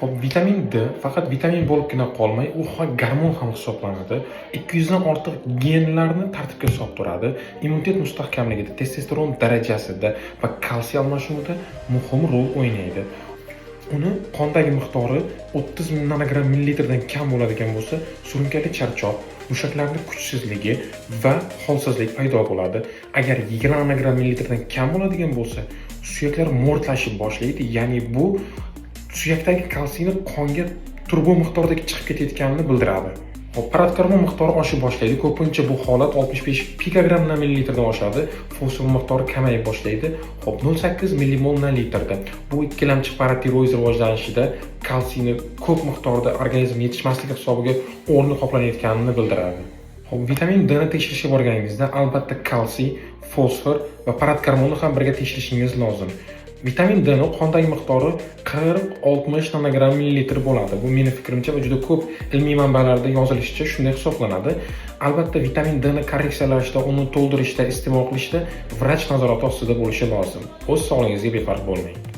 Xo'p, vitamin D faqat vitamin bo'libgina qolmay, u gormon ham hisoblanadi. 200 dan ortiq genlarni tartibga solib turadi. Immunitet mustahkamligida, testosteron darajasida va kalsiy almashinuvida muhim rol o'ynaydi. Uni qondagi miqdori 30 nanogram millilitrdan kam bo'ladigan bo'lsa, surunkali charchoq, mushaklarning kuchsizligi va holsizlik paydo bo'ladi. Agar 20 nanogram millilitrdan kam bo'ladigan bo'lsa, suyaklar mo'rtlashib boshlaydi, ya'ni bu suyakdagi kalsiyni qonga turbo miqdorda chiqib ketayotganini bildiradi. Hop, paratkarmon miqdori oshib boshlaydi. Ko'pincha bu holat 65 pikogram na millilitrdan oshadi. Fosfor miqdori kamayib boshlaydi. Hop, 0.8 millimol na litrda. Bu ikkilamchi paratiroid rivojlanishida kalsiyni ko'p miqdorda organizm yetishmasligi hisobiga o'rni qoplanayotganini bildiradi. Hop, vitamin D ni tekshirishga borganingizda albatta kalsiy, fosfor va paratkarmonni ham birga tekshirishingiz lozim. Vitamin D ni qondagi miqdori 40-60 nanogram millilitr bo'ladi. Bu meni fikrimcha va juda ko'p ilmiy manbalarda yozilishicha shunday hisoblanadi. Albatta vitamin D ni korreksiyalashda, uni to'ldirishda, iste'mol qilishda vrach nazorati ostida bo'lishi lozim. O'z sog'lig'ingizga befarq bo'lmang.